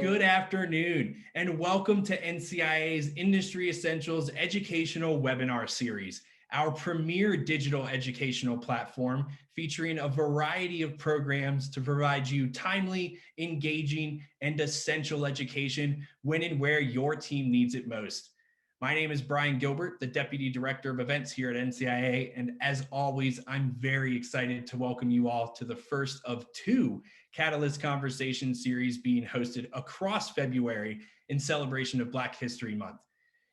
Good afternoon, and welcome to NCIA's Industry Essentials Educational Webinar Series, our premier digital educational platform featuring a variety of programs to provide you timely, engaging, and essential education when and where your team needs it most. My name is Brian Gilbert, the Deputy Director of Events here at NCIA, and as always, I'm very excited to welcome you all to the first of two Catalyst Conversation series being hosted across February in celebration of Black History Month.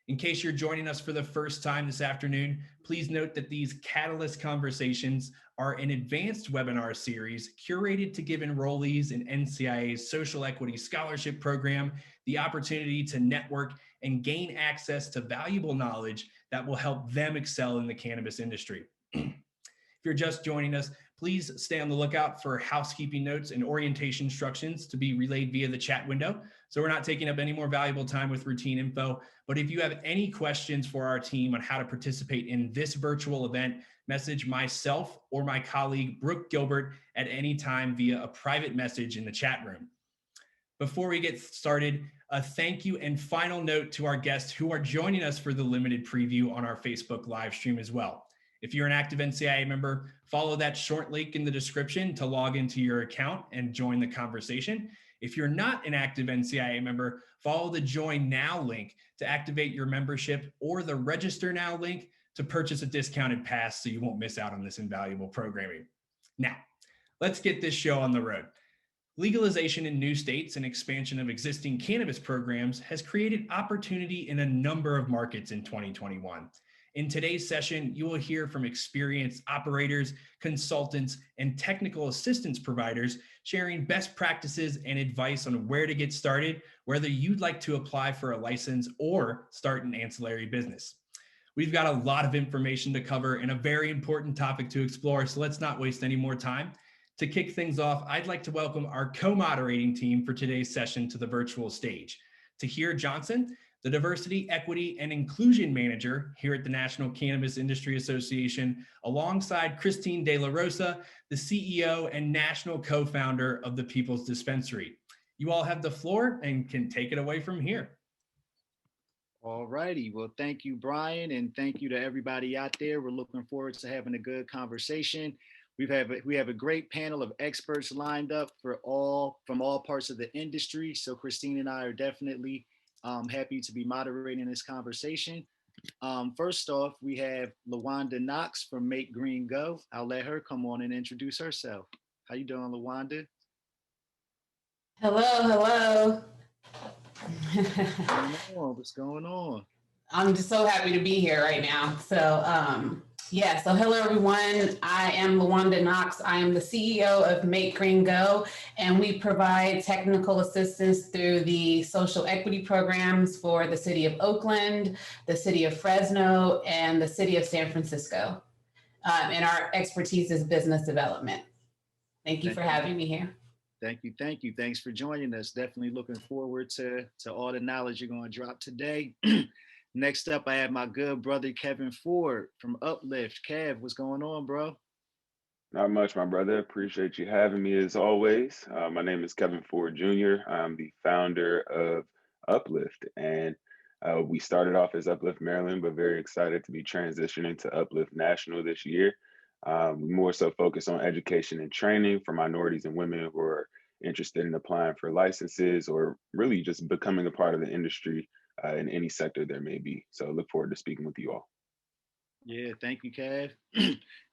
In case you're joining us for the first time this afternoon, please note that these Catalyst Conversations are an advanced webinar series curated to give enrollees in NCIA's Social Equity Scholarship Program the opportunity to network and gain access to valuable knowledge that will help them excel in the cannabis industry. If you're just joining us, please stay on the lookout for housekeeping notes and orientation instructions to be relayed via the chat window. So we're not taking up any more valuable time with routine info, but if you have any questions for our team on how to participate in this virtual event, message myself or my colleague, Brooke Gilbert, at any time via a private message in the chat room. Before we get started, a thank you and final note to our guests who are joining us for the limited preview on our Facebook live stream as well. If you're an active NCIA member, follow that short link in the description to log into your account and join the conversation. If you're not an active NCIA member, follow the Join Now link to activate your membership or the Register Now link to purchase a discounted pass so you won't miss out on this invaluable programming. Now, let's get this show on the road. Legalization in new states and expansion of existing cannabis programs has created opportunity in a number of markets in 2021. In today's session, you will hear from experienced operators, consultants, and technical assistance providers sharing best practices and advice on where to get started, whether you'd like to apply for a license or start an ancillary business. We've got a lot of information to cover and a very important topic to explore, so let's not waste any more time. To kick things off, I'd like to welcome our co-moderating team for today's session to the virtual stage. Tahir Johnson, the Diversity, Equity, and Inclusion Manager here at the National Cannabis Industry Association, alongside Christine De La Rosa, the CEO and National Co-Founder of the People's Dispensary. You all have the floor and can take it away from here. All righty. Well, thank you, Brian, and thank you to everybody out there. We're looking forward to having a good conversation. We have a great panel of experts lined up from all parts of the industry. So Christine and I are definitely happy to be moderating this conversation. First off, we have Wanda Knox from Make Green Go. I'll let her come on and introduce herself. How you doing, Wanda? Hello. What's going on? I'm just so happy to be here right now. So hello everyone. I am Wanda Knox. I am the CEO of Make Green Go, and we provide technical assistance through the social equity programs for the city of Oakland, the city of Fresno, and the city of San Francisco. And our expertise is business development. Thank you for having me here. Thank you. Thanks for joining us. Definitely looking forward to all the knowledge you're going to drop today. Next up, I have my good brother, Kevin Ford from Uplift. Kev, what's going on, bro? Not much, my brother. Appreciate you having me as always. My name is Kevin Ford Jr. I'm the founder of Uplift, and we started off as Uplift Maryland, but very excited to be transitioning to Uplift National this year. We more so focus on education and training for minorities and women who are interested in applying for licenses or really just becoming a part of the industry in any sector there may be. So look forward to speaking with you all. Yeah, thank you, Kev.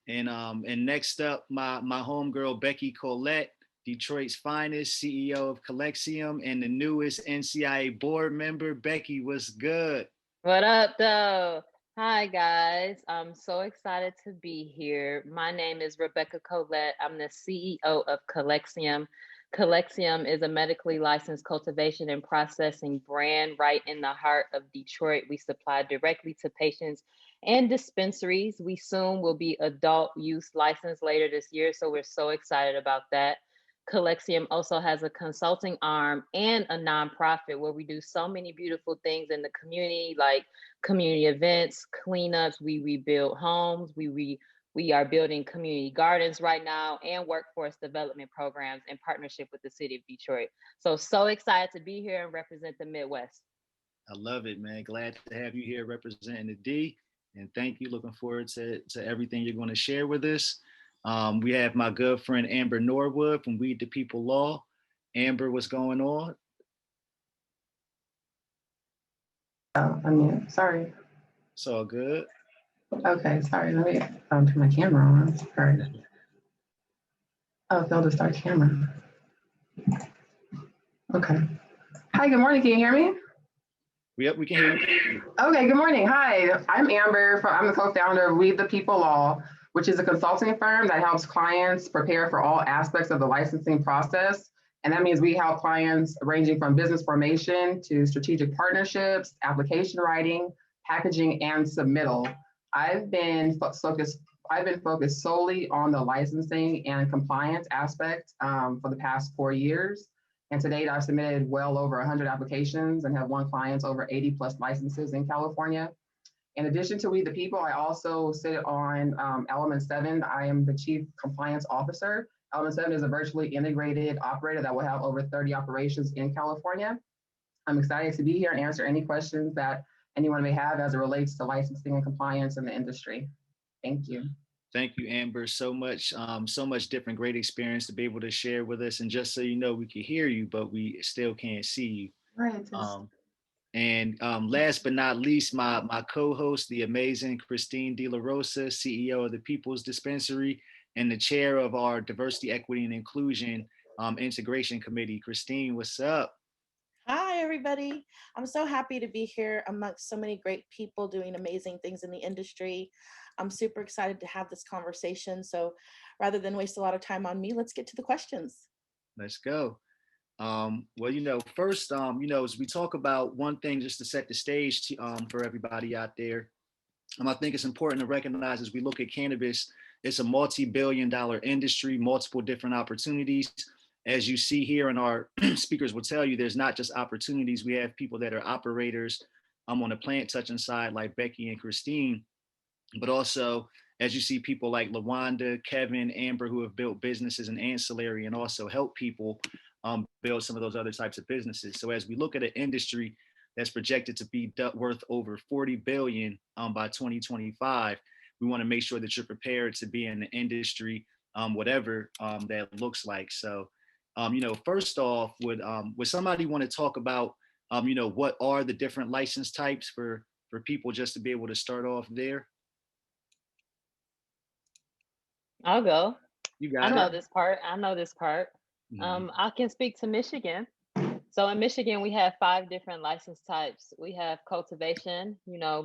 And next up, my homegirl, Becky Colett, Detroit's finest, CEO of Calyxeum and the newest NCIA board member. Becky, what's good? What up, though? Hi, guys. I'm so excited to be here. My name is Rebecca Colett. I'm the CEO of Calyxeum. Calyxeum is a medically licensed cultivation and processing brand right in the heart of Detroit. We supply directly to patients and dispensaries. We soon will be adult use licensed later this year, so we're so excited about that. Calyxeum also has a consulting arm and a nonprofit where we do so many beautiful things in the community, like community events, cleanups. We rebuild homes, we We are building community gardens right now and workforce development programs in partnership with the city of Detroit. So excited to be here and represent the Midwest. I love it, man. Glad to have you here representing the D. And thank you. Looking forward to everything you're going to share with us. We have my good friend Amber Norwood from We the People Law. Amber, what's going on? Oh, I mean, sorry. It's all good. Okay, sorry. Let me turn my camera on. Sorry. Oh, they'll just start camera. Okay. Hi, good morning. Can you hear me? Yep, we can hear you. Okay, good morning. Hi, I'm Amber. I'm the co-founder of We the People Law, which is a consulting firm that helps clients prepare for all aspects of the licensing process. And that means we help clients ranging from business formation to strategic partnerships, application writing, packaging, and submittal. I've been focused solely on the licensing and compliance aspect for the past 4 years. And to date, I've submitted well over 100 applications and have won clients over 80 plus licenses in California. In addition to We the People, I also sit on Element 7. I am the Chief Compliance Officer. Element 7 is a virtually integrated operator that will have over 30 operations in California. I'm excited to be here and answer any questions that anyone may have as it relates to licensing and compliance in the industry. Thank you. Thank you, Amber, so much different, great experience to be able to share with us. And just so you know, we can hear you, but we still can't see you. Right. And last but not least, my co-host, the amazing Christine De La Rosa, CEO of the People's Dispensary and the chair of our Diversity, Equity, and Inclusion Integration Committee. Christine, what's up? Hi, everybody. I'm so happy to be here amongst so many great people doing amazing things in the industry. I'm super excited to have this conversation. So rather than waste a lot of time on me, let's get to the questions. Let's go. Well, first, as we talk about one thing, just to set the stage for everybody out there, I think it's important to recognize as we look at cannabis, it's a multi-billion-dollar industry, multiple different opportunities. As you see here, and our speakers will tell you, there's not just opportunities. We have people that are operators on the plant touching side, like Becky and Christine, but also as you see people like Wanda, Kevin, Amber, who have built businesses in ancillary and also help people build some of those other types of businesses. So as we look at an industry that's projected to be worth over 40 billion by 2025, we want to make sure that you're prepared to be in the industry, whatever that looks like. So, first off, would somebody want to talk about, what are the different license types for people, just to be able to start off there? I'll go. You got I it. know this part. Mhm. I can speak to Michigan. So in Michigan, we have 5 different license types. We have cultivation,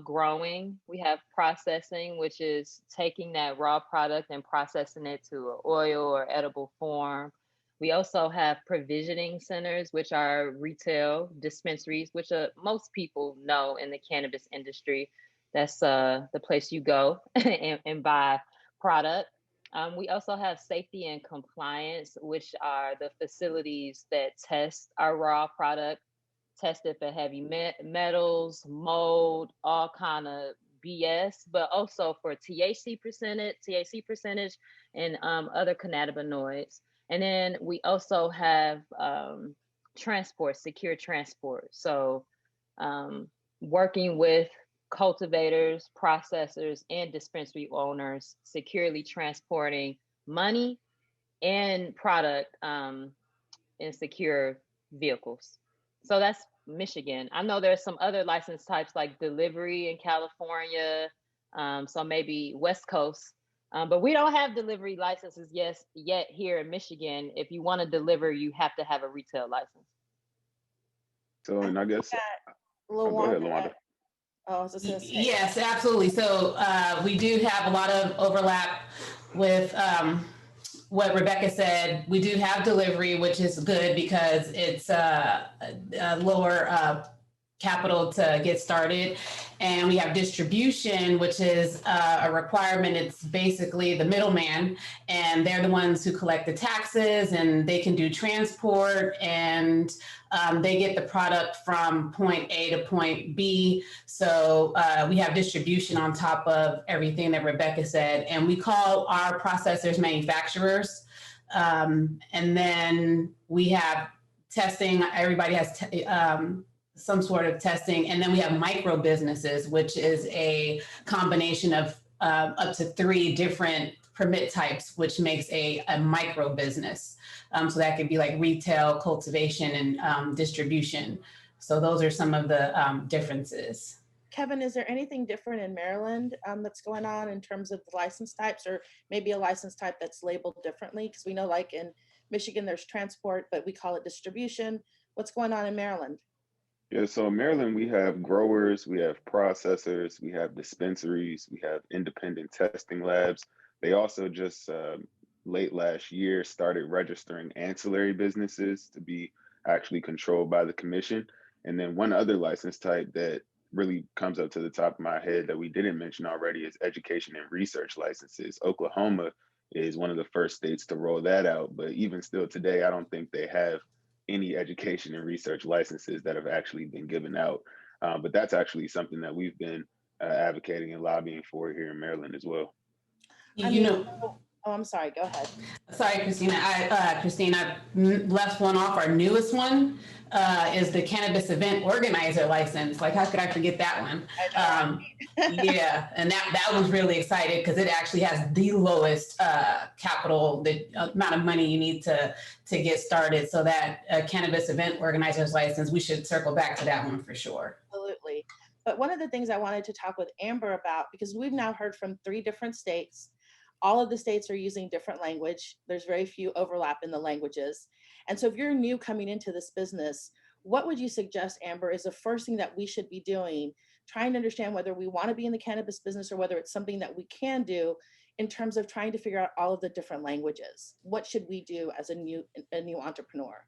growing. We have processing, which is taking that raw product and processing it to an oil or edible form. We also have provisioning centers, which are retail dispensaries, which most people know in the cannabis industry. That's the place you go and buy product. We also have safety and compliance, which are the facilities that test our raw product, test it for heavy metals, mold, all kind of BS, but also for THC percentage, and other cannabinoids. And then we also have transport, secure transport. So working with cultivators, processors, and dispensary owners securely transporting money and product in secure vehicles. So that's Michigan. I know there's some other license types like delivery in California, so maybe West Coast, but we don't have delivery licenses yet here in Michigan. If you want to deliver, you have to have a retail license. So, and I guess, go ahead, Wanda. Oh, I was just gonna say. Yes, absolutely. So we do have a lot of overlap with what Rebecca said. We do have delivery, which is good because it's a lower capital to get started. And we have distribution, which is a requirement. It's basically the middleman, and they're the ones who collect the taxes, and they can do transport, and they get the product from point A to point B. So we have distribution on top of everything that Rebecca said, and we call our processors manufacturers. And then we have testing. Everybody has some sort of testing. And then we have micro businesses, which is a combination of up to 3 different permit types, which makes a micro business. So that could be like retail, cultivation, and distribution. So those are some of the differences. Kevin, is there anything different in Maryland that's going on in terms of the license types, or maybe a license type that's labeled differently? Because we know like in Michigan, there's transport, but we call it distribution. What's going on in Maryland? Yeah, so in Maryland, we have growers, we have processors, we have dispensaries, we have independent testing labs. They also just late last year started registering ancillary businesses to be actually controlled by the commission. And then one other license type that really comes up to the top of my head that we didn't mention already is education and research licenses. Oklahoma is one of the first states to roll that out, but even still today, I don't think they have any education and research licenses that have actually been given out. But that's actually something that we've been advocating and lobbying for here in Maryland as well. Oh, I'm sorry, go ahead. Sorry, Christina. I left one off. Our newest one is the Cannabis Event Organizer license. Like, how could I forget that one? Yeah, and that was really excited because it actually has the lowest capital, the amount of money you need to get started. So that Cannabis Event Organizer's license, we should circle back to that one for sure. Absolutely. But one of the things I wanted to talk with Amber about, because we've now heard from 3 different states. All of the states are using different language. There's very few overlap in the languages. And so if you're new coming into this business, what would you suggest, Amber, is the first thing that we should be doing, trying to understand whether we want to be in the cannabis business or whether it's something that we can do in terms of trying to figure out all of the different languages? What should we do as a new entrepreneur?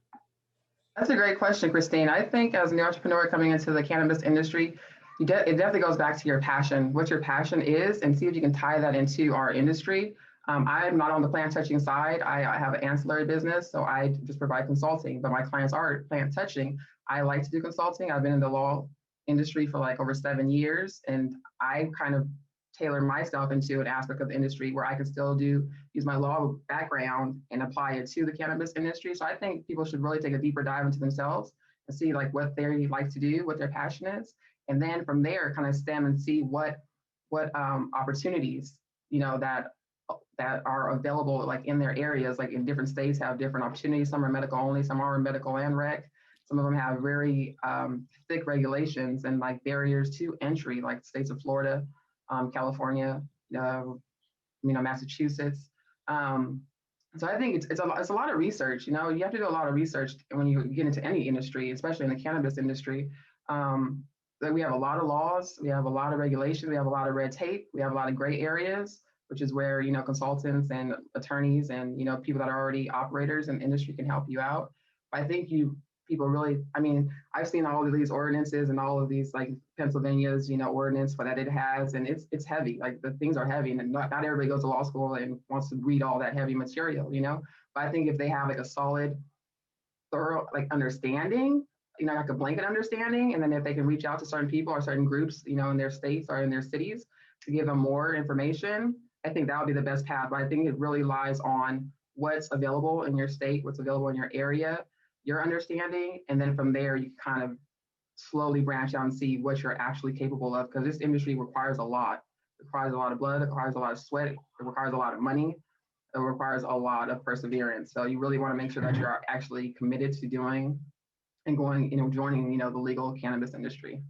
That's a great question, Christine. I think as a new entrepreneur coming into the cannabis industry, it definitely goes back to your passion, what your passion is, and see if you can tie that into our industry. I'm not on the plant touching side. I have an ancillary business, so I just provide consulting, but my clients are plant touching. I like to do consulting. I've been in the law industry for like over 7 years, and I kind of tailor myself into an aspect of the industry where I can still use my law background and apply it to the cannabis industry. So I think people should really take a deeper dive into themselves and see like what they like to do, what their passion is. And then from there, kind of stem and see what opportunities, that are available like in their areas. Like in different states have different opportunities. Some are medical only, some are medical and rec. Some of them have very thick regulations and like barriers to entry, like states of Florida, California, Massachusetts. So I think it's a lot of research. You have to do a lot of research when you get into any industry, especially in the cannabis industry. We have a lot of laws, we have a lot of regulations, we have a lot of red tape, we have a lot of gray areas, which is where consultants and attorneys and people that are already operators in the industry can help you out. But I think people really, I've seen all of these ordinances and all of these like Pennsylvania's ordinance that it has, and it's heavy. Like the things are heavy, and not everybody goes to law school and wants to read all that heavy material. But I think if they have like a solid, thorough like understanding, like a blanket understanding, and then if they can reach out to certain people or certain groups, in their states or in their cities to give them more information, I think that would be the best path. But I think it really lies on what's available in your state, what's available in your area, your understanding, and then from there you kind of slowly branch out and see what you're actually capable of, because this industry requires a lot. It requires a lot of blood, it requires a lot of sweat, it requires a lot of money, it requires a lot of perseverance. So you really want to make sure that you're actually committed to doing and going, joining, the legal cannabis industry.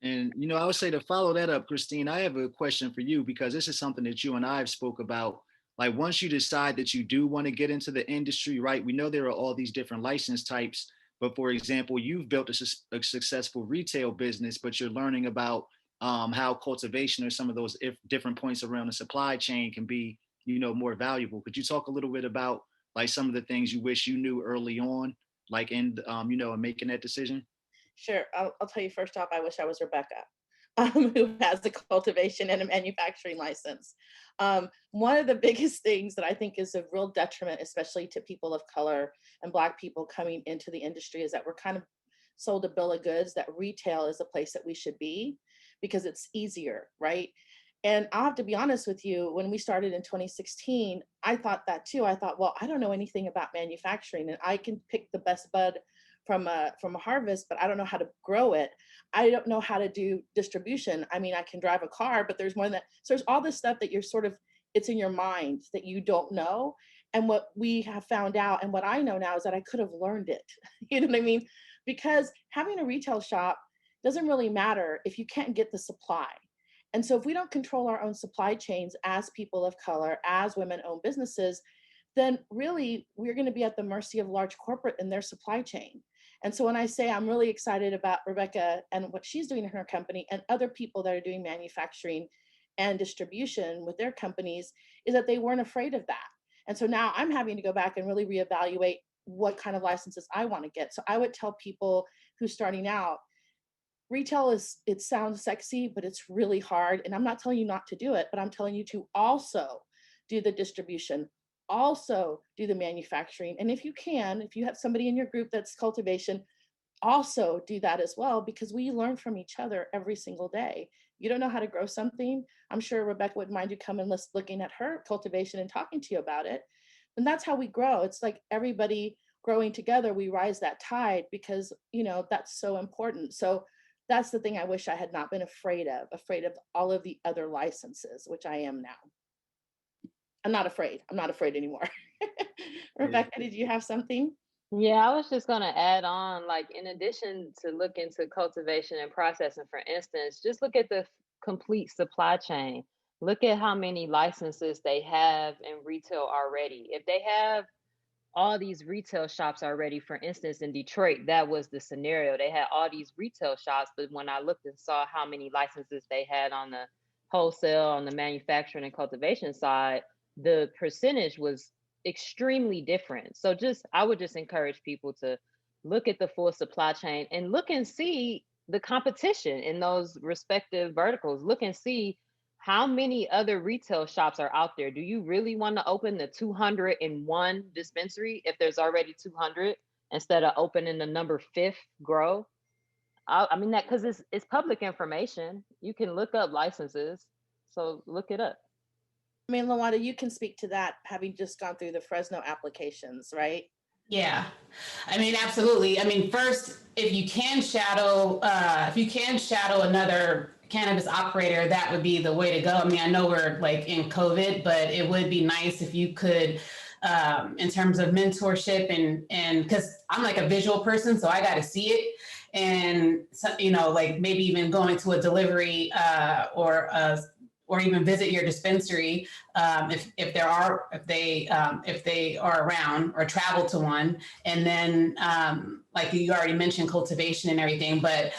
And, I would say to follow that up, Christine, I have a question for you, because this is something that you and I have spoke about. Like once you decide that you do want to get into the industry, right? We know there are all these different license types, but for example, you've built a successful retail business, but you're learning about how cultivation or some of those different points around the supply chain can be, more valuable. Could you talk a little bit about like some of the things you wish you knew early on, like in, in making that decision? Sure. I'll tell you first off, I wish I was Rebecca, who has a cultivation and a manufacturing license. One of the biggest things that I think is a real detriment, especially to people of color and Black people coming into the industry, is that we're kind of sold a bill of goods that retail is the place that we should be because it's easier, right? And I'll have to be honest with you, when we started in 2016, I thought that too. I thought, well, I don't know anything about manufacturing and I can pick the best bud from a harvest, but I don't know how to grow it. I don't know how to do distribution. I mean, I can drive a car, but there's more than that. So there's all this stuff that you're sort of, it's in your mind that you don't know. And what we have found out and what I know now is that I could have learned it. You know what I mean? Because having a retail shop doesn't really matter if you can't get the supply. And so if we don't control our own supply chains as people of color, as women-owned businesses, then really we're going to be at the mercy of large corporate and their supply chain. And so when I say I'm really excited about Rebecca and what she's doing in her company and other people that are doing manufacturing and distribution with their companies, is that they weren't afraid of that. And so now I'm having to go back and really reevaluate what kind of licenses I want to get. So I would tell people who's starting out, retail it sounds sexy, but it's really hard. And I'm not telling you not to do it, but I'm telling you to also do the distribution, also do the manufacturing. And if you have somebody in your group that's cultivation, also do that as well, because we learn from each other every single day. You don't know how to grow something. I'm sure Rebecca wouldn't mind you coming and looking at her cultivation and talking to you about it. And that's how we grow. It's like everybody growing together, we rise that tide because, that's so important. So that's the thing I wish I had not been afraid of all of the other licenses, which I am now. I'm not afraid anymore. Rebecca, did you have something? Yeah, I was just going to add on, like, in addition to look into cultivation and processing, for instance, just look at the complete supply chain. Look at how many licenses they have in retail already. If they have all these retail shops already, for instance, in Detroit, that was the scenario. They had all these retail shops, but when I looked and saw how many licenses they had on the wholesale, on the manufacturing and cultivation side, the percentage was extremely different. So I would just encourage people to look at the full supply chain and look and see the competition in those respective verticals. Look and see how many other retail shops are out there. Do you really want to open the 201 dispensary if there's already 200 instead of opening the number 5th grow? I mean that because it's public information. You can look up licenses, so look it up. I mean, Wanda, you can speak to that, having just gone through the Fresno applications, right? Yeah, I mean, absolutely. I mean, first, if you can shadow another cannabis operator, that would be the way to go. I mean, I know we're like in COVID, but it would be nice if you could, in terms of mentorship and because I'm like a visual person, so I got to see it. And so, like maybe even going to a delivery or even visit your dispensary if they are around, or travel to one. And then like you already mentioned cultivation and everything, but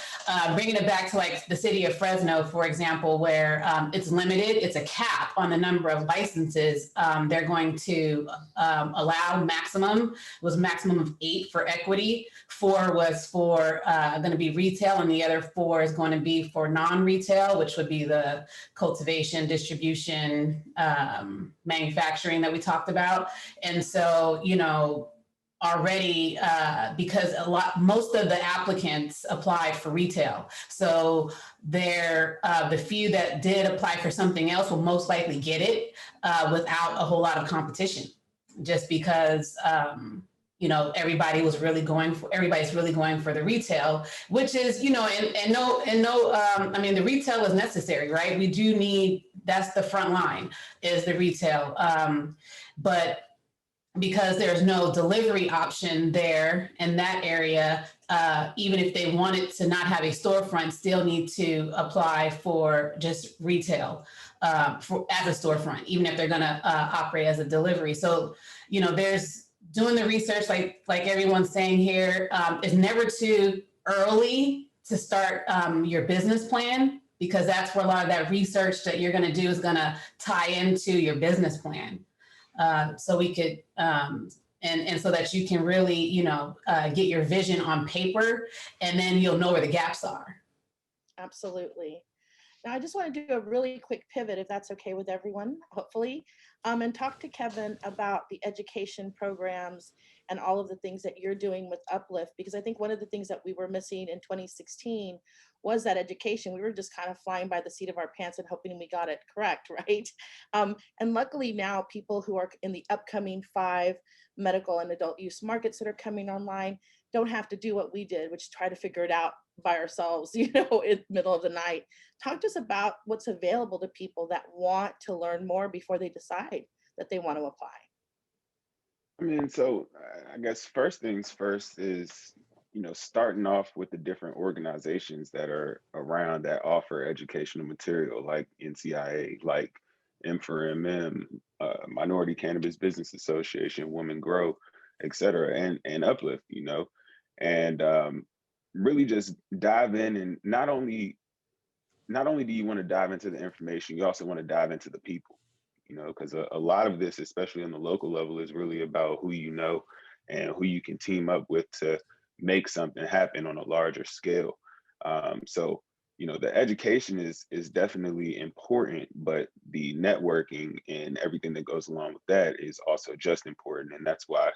bringing it back to like the city of Fresno, for example, where it's limited, it's a cap on the number of licenses. They're going to allow maximum of 8 for equity. 4 was for going to be retail, and the other 4 is going to be for non-retail, which would be the cultivation, distribution, manufacturing that we talked about. And so, already because most of the applicants applied for retail. So the few that did apply for something else will most likely get it without a whole lot of competition, just because everybody's really going for the retail, which is, I mean, the retail is necessary, right? We do need, that's the front line, is the retail. But because there's no delivery option there in that area, even if they wanted to not have a storefront, still need to apply for just retail as a storefront, even if they're going to operate as a delivery. So, there's doing the research, like everyone's saying here, is never too early to start your business plan, because that's where a lot of that research that you're going to do is going to tie into your business plan. So we could And so that you can really, get your vision on paper, and then you'll know where the gaps are. Absolutely. Now, I just want to do a really quick pivot, if that's okay with everyone, hopefully, and talk to Kevin about the education programs and all of the things that you're doing with Uplift, because I think one of the things that we were missing in 2016 was that education. We were just kind of flying by the seat of our pants and hoping we got it correct, right? And luckily now, people who are in the upcoming 5 medical and adult use markets that are coming online don't have to do what we did, which is try to figure it out by ourselves, in the middle of the night. Talk to us about what's available to people that want to learn more before they decide that they want to apply. I mean, so I guess first things first is, starting off with the different organizations that are around that offer educational material, like NCIA, like M4MM, Minority Cannabis Business Association, Women Grow, et cetera, and Uplift, and really just dive in. And not only do you want to dive into the information, you also want to dive into the people, because a lot of this, especially on the local level, is really about who you know and who you can team up with to make something happen on a larger scale. So, the education is definitely important, but the networking and everything that goes along with that is also just important. And that's why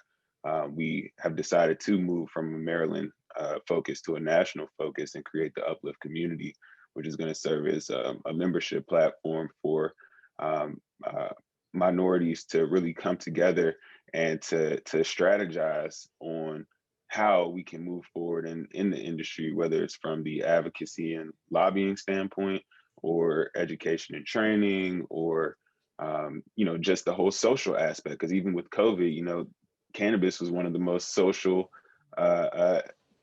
we have decided to move from a Maryland focus to a national focus and create the Uplift community, which is going to serve as a membership platform for minorities to really come together and to strategize on how we can move forward in the industry, whether it's from the advocacy and lobbying standpoint, or education and training, or just the whole social aspect. Because even with COVID, cannabis was one of the most social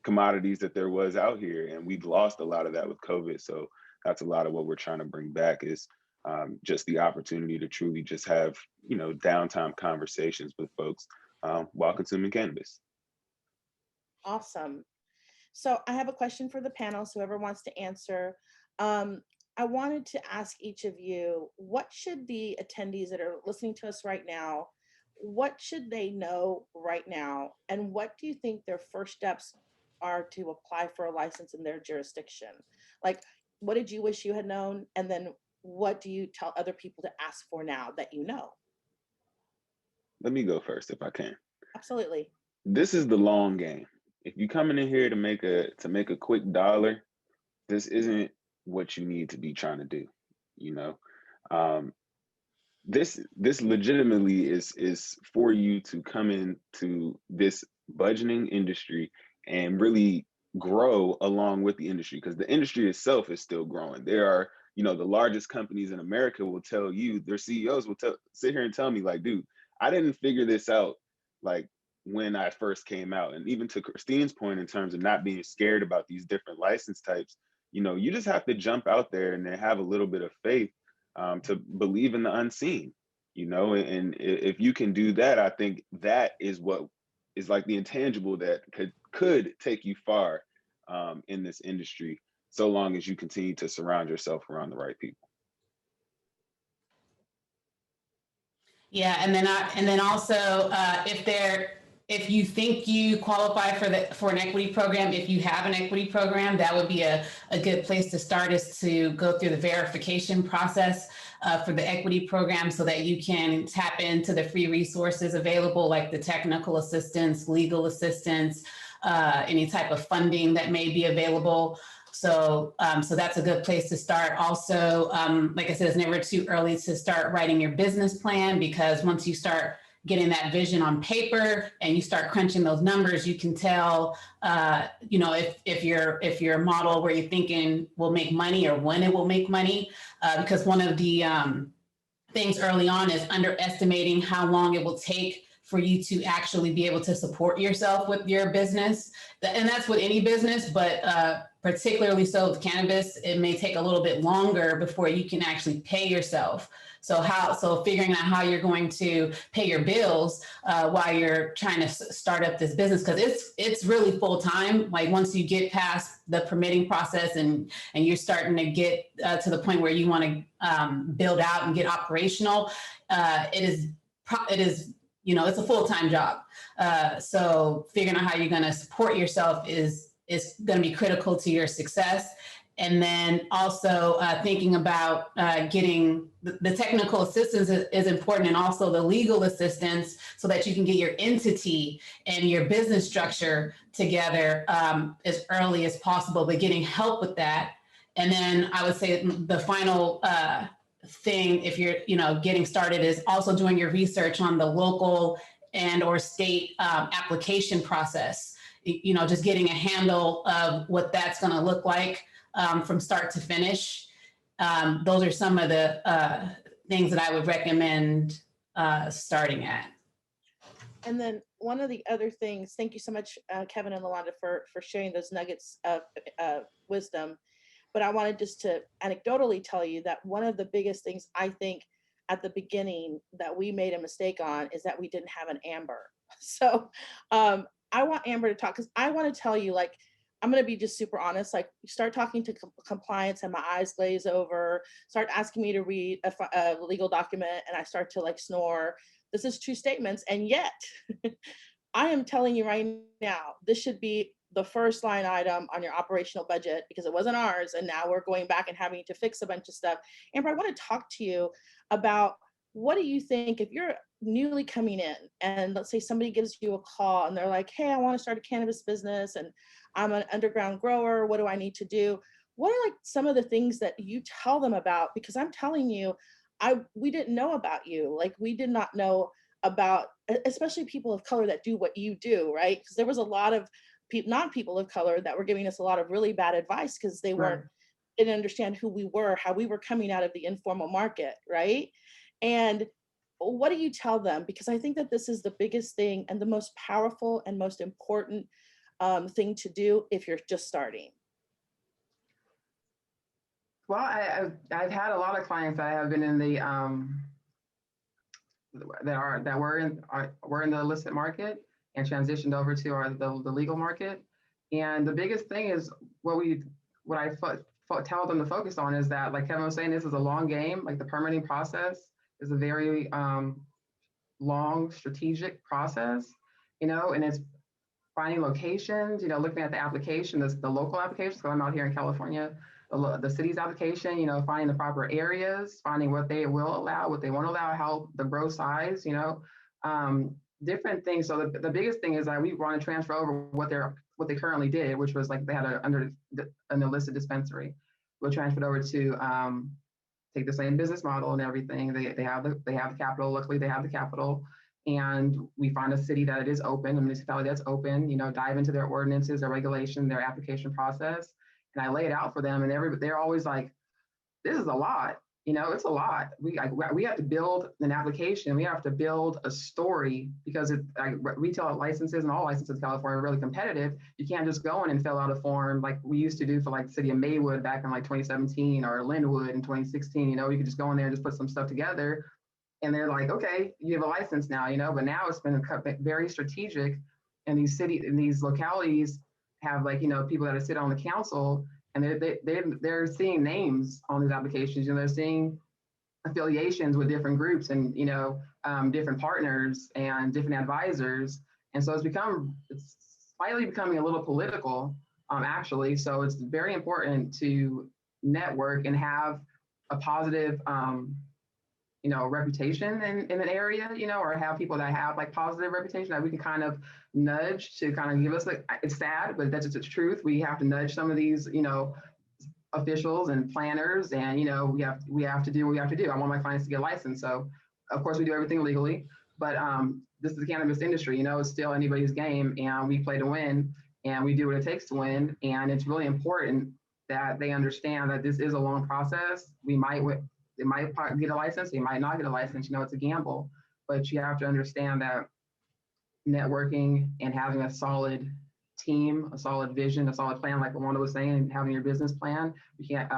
commodities that there was out here, and we've lost a lot of that with COVID. So that's a lot of what we're trying to bring back, is just the opportunity to truly just have downtime conversations with folks while consuming cannabis. Awesome. So I have a question for the panel, so whoever wants to answer. I wanted to ask each of you, what should the attendees that are listening to us right now, what should they know right now? And what do you think their first steps are to apply for a license in their jurisdiction? Like, what did you wish you had known? And then what do you tell other people to ask for now that you know? Let me go first if I can. Absolutely. This is the long game. If you coming in here to make a quick dollar, this isn't what you need to be trying to do. This legitimately is for you to come into this budgeting industry and really grow along with the industry, because the industry itself is still growing. There are, the largest companies in America will tell you, their CEOs will sit here and tell me, like, dude, I didn't figure this out like when I first came out. And even to Christine's point, in terms of not being scared about these different license types, you just have to jump out there and then have a little bit of faith to believe in the unseen, and if you can do that, I think that is what is like the intangible that could take you far in this industry, so long as you continue to surround yourself around the right people. Yeah, and then also if you think you qualify for an equity program, if you have an equity program, that would be a good place to start, is to go through the verification process for the equity program, so that you can tap into the free resources available, like the technical assistance, legal assistance, any type of funding that may be available. So that's a good place to start. Also, like I said, it's never too early to start writing your business plan, because once you start getting that vision on paper and you start crunching those numbers, you can tell, if you're a model where you're thinking will make money, or when it will make money, because one of the things early on is underestimating how long it will take for you to actually be able to support yourself with your business. And that's with any business, but particularly so with cannabis, it may take a little bit longer before you can actually pay yourself. So figuring out how you're going to pay your bills while you're trying to start up this business, because it's really full time. Like, once you get past the permitting process and you're starting to get to the point where you want to build out and get operational, it is it's a full-time job. So figuring out how you're going to support yourself is going to be critical to your success. And then also thinking about getting the technical assistance is important, and also the legal assistance, so that you can get your entity and your business structure together as early as possible, but getting help with that. And then I would say the final thing, if you're getting started, is also doing your research on the local and or state application process. Just getting a handle of what that's going to look like from start to finish. Those are some of the things that I would recommend starting at. And then one of the other things, thank you so much, Kevin and Wanda, for sharing those nuggets of wisdom. But I wanted just to anecdotally tell you that one of the biggest things I think at the beginning that we made a mistake on is that we didn't have an Amber. So I want Amber to talk, because I want to tell you, like, I'm going to be just super honest. Like, you start talking to compliance and my eyes glaze over, start asking me to read a legal document, and I start to like snore. This is true statements. And yet I am telling you right now, this should be the first line item on your operational budget, because it wasn't ours. And now we're going back and having to fix a bunch of stuff. Amber, I want to talk to you about, what do you think if you're newly coming in and let's say somebody gives you a call and they're like, hey, I want to start a cannabis business and I'm an underground grower. What do I need to do? What are like some of the things that you tell them about? Because I'm telling you, we didn't know about you. Like, we did not know about, especially people of color that do what you do, right? Because there was a lot of non-people of color that were giving us a lot of really bad advice because they didn't understand who we were, how we were coming out of the informal market, right? And what do you tell them? Because I think that this is the biggest thing and the most powerful and most important thing to do if you're just starting. Well, I've had a lot of clients that have been in the that were in the illicit market and transitioned over to the legal market. And the biggest thing is what I tell them to focus on is that, like Kevin was saying, this is a long game. Like, the permitting process is a very long strategic process, and it's finding locations, looking at the application, the local applications. So I'm out here in California, the city's application, finding the proper areas, finding what they will allow, what they won't allow, how the grow size, different things. So the biggest thing is that we want to transfer over what they currently did, which was like they had an illicit dispensary. We'll transfer it over to take the same business model and everything. They have the capital. Luckily, they have the capital. And we find a city that it is open, a municipality that's open, dive into their ordinances, their regulation, their application process. And I lay it out for them, and they're always like, this is a lot, it's a lot. We have to build an application. We have to build a story, because retail licenses and all licenses in California are really competitive. You can't just go in and fill out a form like we used to do for like the city of Maywood back in like 2017 or Linwood in 2016. You could just go in there and just put some stuff together. And they're like, okay, you have a license now, but now it's been very strategic. And these localities have like, people that sit on the council, and they're seeing names on these applications. They're seeing affiliations with different groups and, different partners and different advisors. And so it's slightly becoming a little political, actually. So it's very important to network and have a positive, reputation in an area, or have people that have like positive reputation that we can kind of nudge to kind of give us it's sad, but that's just the truth. We have to nudge some of these, officials and planners, and, we have to do what we have to do. I want my clients to get licensed. So of course we do everything legally, but this is the cannabis industry, it's still anybody's game, and we play to win, and we do what it takes to win. And it's really important that they understand that this is a long process. They might get a license, they might not get a license, it's a gamble, but you have to understand that networking and having a solid team, a solid vision, a solid plan, like Wanda was saying, and having your business plan, you can't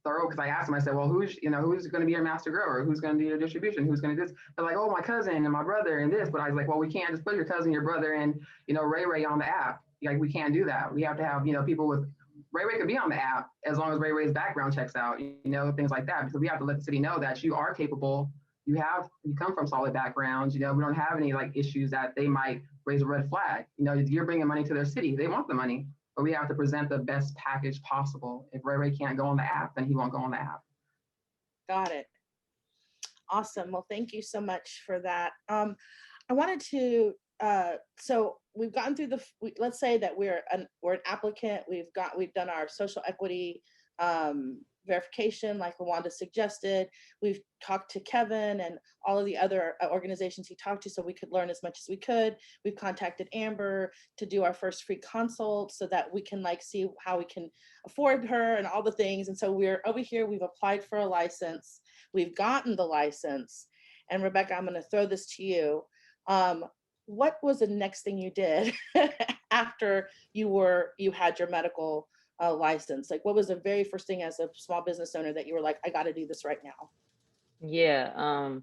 thorough, because I asked them, I said, well, who's going to be your master grower? Who's going to do your distribution? Who's going to do this? They're like, oh, my cousin and my brother and this. But I was like, well, we can't just put your cousin, your brother, and, Ray on the app. Like, we can't do that. We have to have, people with, Ray could be on the app as long as Ray's background checks out, things like that, because we have to let the city know that you are capable. You come from solid backgrounds, we don't have any like issues that they might raise a red flag. You know, you're bringing money to their city. They want the money, but we have to present the best package possible. If Ray Ray can't go on the app, then he won't go on the app. Got it. Awesome. Well, thank you so much for that. I wanted to, so we've gotten through let's say that we're an applicant. We've done our social equity verification, like Wanda suggested. We've talked to Kevin and all of the other organizations he talked to, so we could learn as much as we could. We've contacted Amber to do our first free consult so that we can like see how we can afford her and all the things. And so we're over here, we've applied for a license. We've gotten the license. And Rebecca, I'm going to throw this to you. What was the next thing you did after you had your medical license? Like, what was the very first thing as a small business owner that you were like, I got to do this right now? Yeah.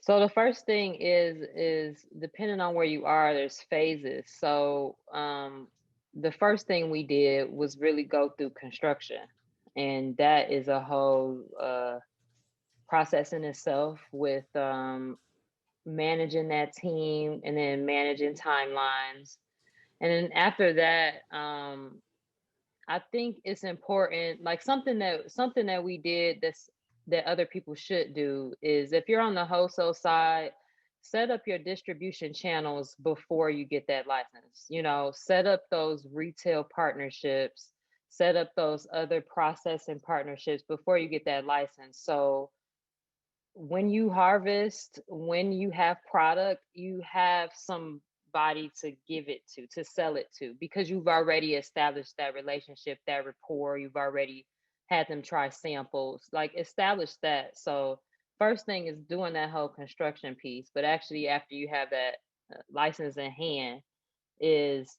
So the first thing is depending on where you are, there's phases. So the first thing we did was really go through construction, and that is a whole process in itself with managing that team and then managing timelines. And then after that, I think it's important, like something that we did that other people should do is, if you're on the wholesale side, set up your distribution channels before you get that license. You know, set up those retail partnerships, set up those other processing partnerships before you get that license. So when you harvest, when you have product, you have somebody to give it to sell it to, because you've already established that relationship, that rapport. You've already had them try samples, like establish that. So first thing is doing that whole construction piece, but actually after you have that license in hand, is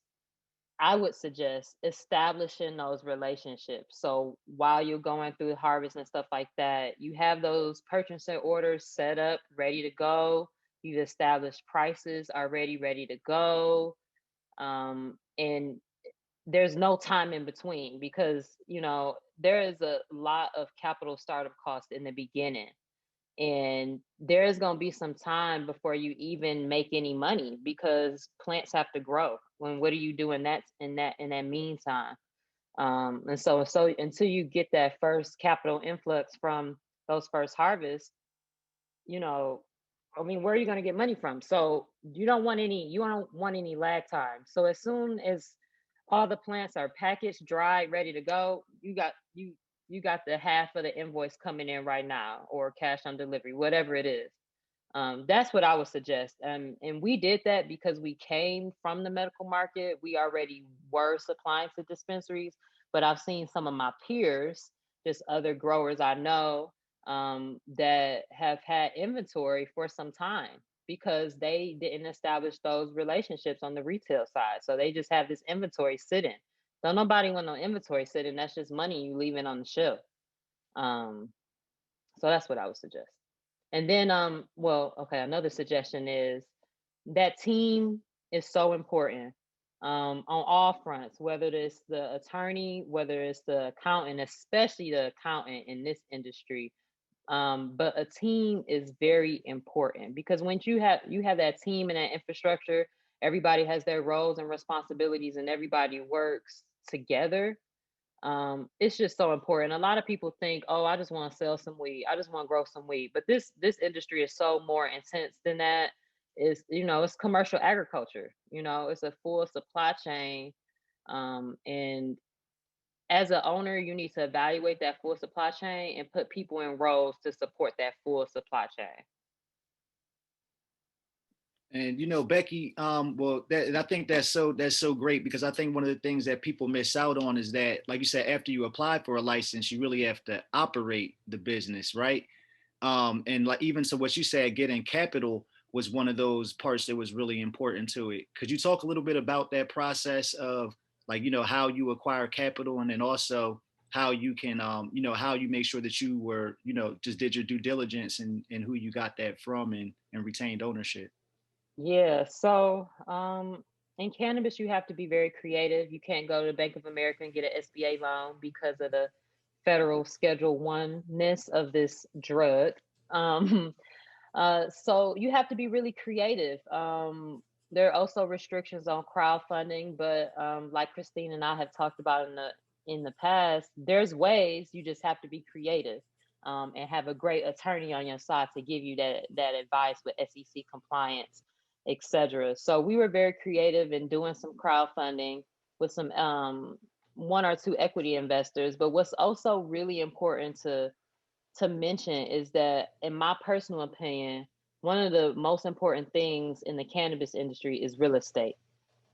I would suggest establishing those relationships. So while you're going through harvest and stuff like that, you have those purchase orders set up, ready to go. You've established prices already ready to go. And there's no time in between, because, you know, there is a lot of capital startup costs in the beginning. And there is going to be some time before you even make any money, because plants have to grow. What are you doing in that meantime? And so until you get that first capital influx from those first harvests, you know, I mean, where are you going to get money from? So you don't want any lag time. So as soon as all the plants are packaged, dried, ready to go, you got the half of the invoice coming in right now, or cash on delivery, whatever it is. That's what I would suggest. And we did that because we came from the medical market. We already were supplying to dispensaries, but I've seen some of my peers, just other growers I know, that have had inventory for some time because they didn't establish those relationships on the retail side. So they just have this inventory sitting. Don't nobody want no inventory sitting. That's just money you leaving on the shelf. So that's what I would suggest. And then, another suggestion is that team is so important on all fronts, whether it's the attorney, whether it's the accountant, especially the accountant in this industry. But a team is very important, because once you have that team and that infrastructure, everybody has their roles and responsibilities and everybody works together. It's just so important. A lot of people think, oh, I just want to sell some weed, I just want to grow some weed, but this industry is so more intense than that. It's, you know, it's commercial agriculture, you know, it's a full supply chain. And as an owner, you need to evaluate that full supply chain and put people in roles to support that full supply chain. And you know, Becky, and I think that's so great, because I think one of the things that people miss out on is that, like you said, after you apply for a license, you really have to operate the business, right? And like, even so, what you said, getting capital was one of those parts that was really important to it. Could you talk a little bit about that process of, like, you know, how you acquire capital, and then also how you can, you know, how you make sure that you were, you know, just did your due diligence and who you got that from, and retained ownership? Yeah. So in cannabis, you have to be very creative. You can't go to Bank of America and get an SBA loan because of the federal Schedule One-ness of this drug. So you have to be really creative. There are also restrictions on crowdfunding, but like Christine and I have talked about in the past, there's ways. You just have to be creative and have a great attorney on your side to give you that advice with SEC compliance, etc. So we were very creative in doing some crowdfunding with some one or two equity investors. But what's also really important to mention is that, in my personal opinion, one of the most important things in the cannabis industry is real estate.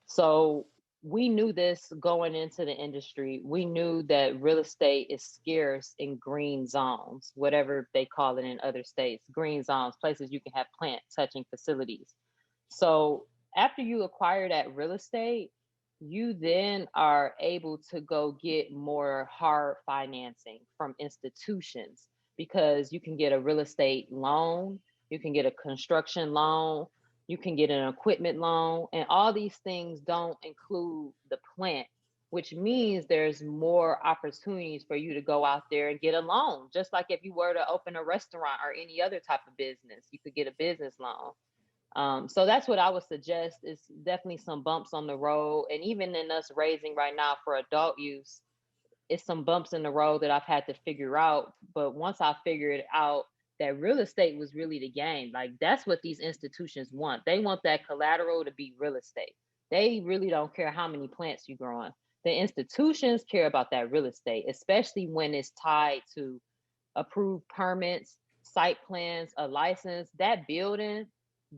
So we knew this going into the industry. We knew that real estate is scarce in green zones, whatever they call it in other states, green zones, places you can have plant touching facilities. So after you acquire that real estate, you then are able to go get more hard financing from institutions, because you can get a real estate loan, you can get a construction loan, you can get an equipment loan, and all these things don't include the plant, which means there's more opportunities for you to go out there and get a loan. Just like if you were to open a restaurant or any other type of business, you could get a business loan. So that's what I would suggest, is definitely some bumps on the road. And even in us raising right now for adult use, it's some bumps in the road that I've had to figure out. But once I figured out that real estate was really the game, like that's what these institutions want. They want that collateral to be real estate. They really don't care how many plants you're growing. The institutions care about that real estate, especially when it's tied to approved permits, site plans, a license. That building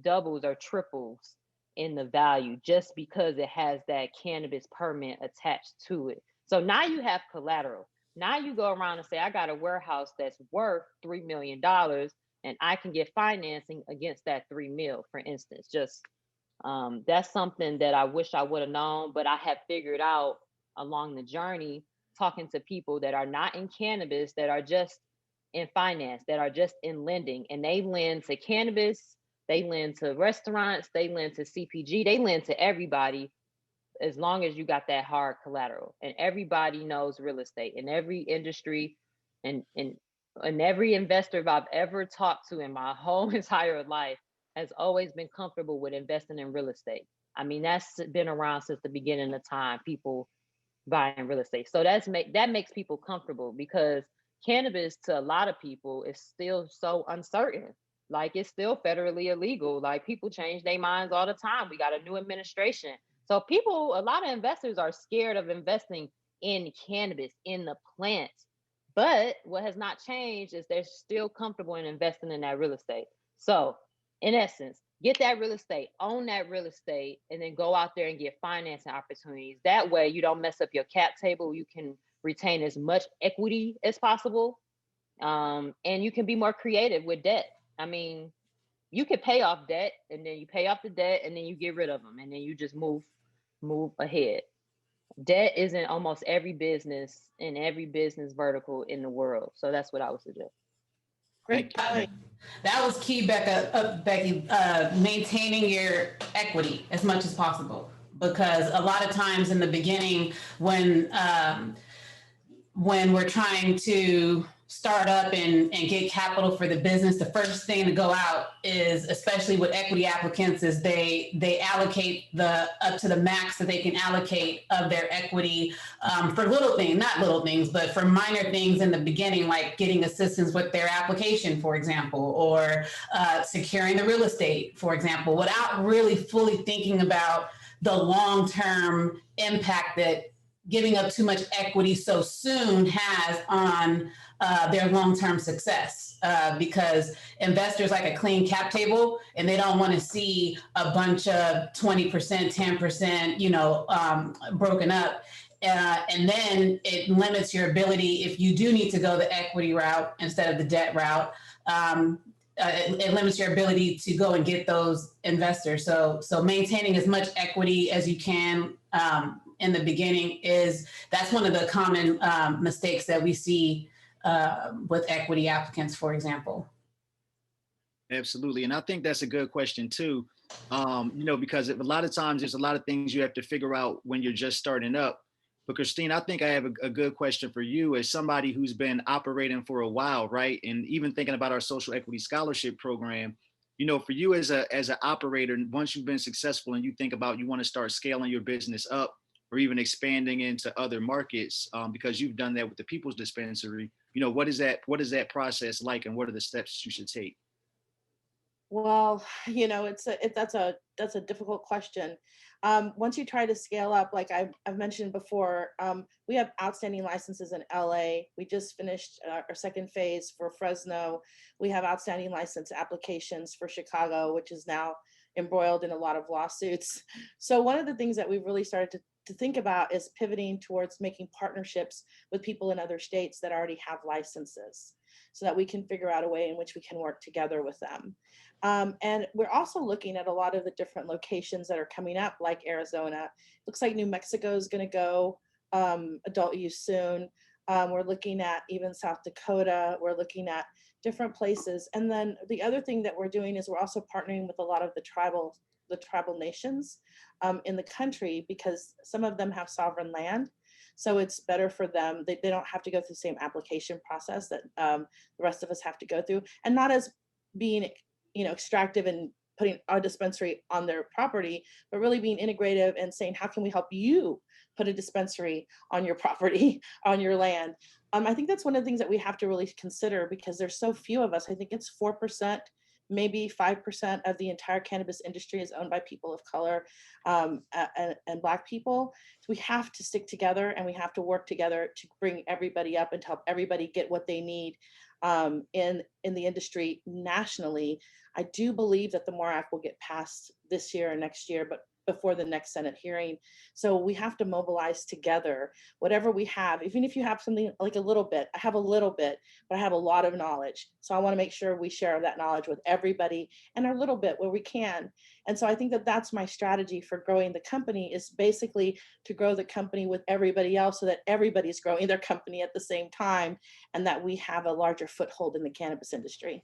doubles or triples in the value just because it has that cannabis permit attached to it. So now you have collateral. Now you go around and say, I got a warehouse that's worth $3 million and I can get financing against that 3 mil, for instance. Just that's something that I wish I would have known, but I have figured out along the journey, talking to people that are not in cannabis, that are just in finance, that are just in lending, and they lend to cannabis, they lend to restaurants, they lend to CPG, they lend to everybody, as long as you got that hard collateral. And everybody knows real estate in every industry, and every investor I've ever talked to in my whole entire life has always been comfortable with investing in real estate. I mean, that's been around since the beginning of time, people buying real estate. So that makes people comfortable, because cannabis to a lot of people is still so uncertain. Like, it's still federally illegal. Like, people change their minds all the time. We got a new administration. So a lot of investors are scared of investing in cannabis, in the plant. But what has not changed is they're still comfortable in investing in that real estate. So in essence, get that real estate, own that real estate, and then go out there and get financing opportunities. That way you don't mess up your cap table. You can retain as much equity as possible. And you can be more creative with debt. I mean, you could pay off debt, and then you pay off the debt, and then you get rid of them, and then you just move ahead. Debt is in almost every business, in every business vertical in the world. So that's what I would suggest. Great point. That was key, Becky, maintaining your equity as much as possible. Because a lot of times in the beginning, when we're trying to start up and get capital for the business, the first thing to go out is, especially with equity applicants, is they allocate up to the max that they can allocate of their equity for not little things, but for minor things in the beginning, like getting assistance with their application, for example, or securing the real estate, for example, without really fully thinking about the long-term impact that giving up too much equity so soon has on their long-term success, because investors like a clean cap table, and they don't want to see a bunch of 20%, 10%, broken up. And then it limits your ability, if you do need to go the equity route instead of the debt route, it limits your ability to go and get those investors. So maintaining as much equity as you can in the beginning that's one of the common mistakes that we see with equity applicants, for example. Absolutely. And I think that's a good question too, because a lot of times there's a lot of things you have to figure out when you're just starting up. But Christine, I think I have a good question for you as somebody who's been operating for a while, right? And even thinking about our social equity scholarship program, you know, for you as an operator, once you've been successful and you think about you want to start scaling your business up or even expanding into other markets, because you've done that with the People's Dispensary, you know, what is that process like, and what are the steps you should take? Well, you know, that's a difficult question. Once you try to scale up, like I've mentioned before, we have outstanding licenses in LA. We just finished our second phase for Fresno. We have outstanding license applications for Chicago, which is now embroiled in a lot of lawsuits. So one of the things that we've really started to think about is pivoting towards making partnerships with people in other states that already have licenses, so that we can figure out a way in which we can work together with them. And we're also looking at a lot of the different locations that are coming up, like Arizona. Looks like New Mexico is going to go adult use soon. We're looking at even South Dakota. We're looking at different places. And then the other thing that we're doing is we're also partnering with a lot of the tribal nations in the country, because some of them have sovereign land. So it's better for them. They don't have to go through the same application process that the rest of us have to go through, and not as being, you know, extractive and putting our dispensary on their property, but really being integrative and saying, how can we help you put a dispensary on your property, on your land? I think that's one of the things that we have to really consider, because there's so few of us. I think it's 4%, maybe 5% of the entire cannabis industry is owned by people of color and Black people. So we have to stick together, and we have to work together to bring everybody up and to help everybody get what they need in the industry nationally. I do believe that the MORE Act will get passed this year or next year, but before the next Senate hearing. So we have to mobilize together, whatever we have. Even if you have something like a little bit, I have a little bit, but I have a lot of knowledge. So I want to make sure we share that knowledge with everybody, and our little bit where we can. And so I think that that's my strategy for growing the company, is basically to grow the company with everybody else, so that everybody's growing their company at the same time, and that we have a larger foothold in the cannabis industry.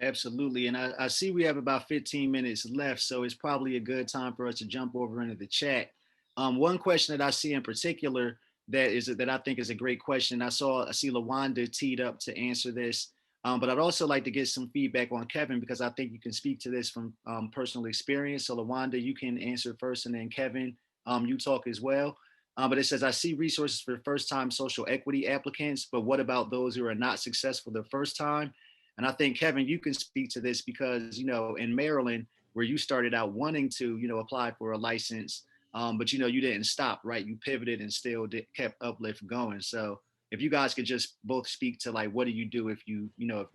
Absolutely. And I see we have about 15 minutes left, so it's probably a good time for us to jump over into the chat. One question that I see in particular that I think is a great question. I see LaWanda teed up to answer this, but I'd also like to get some feedback on Kevin, because I think you can speak to this from personal experience. So LaWanda, you can answer first, and then Kevin, you talk as well. But it says, I see resources for first-time social equity applicants, but what about those who are not successful the first time? And I think, Kevin, you can speak to this, because, you know, in Maryland, where you started out wanting to, you know, apply for a license, but, you know, you didn't stop, right? You pivoted and still kept Uplift going. So if you guys could just both speak to, like, what do you do if you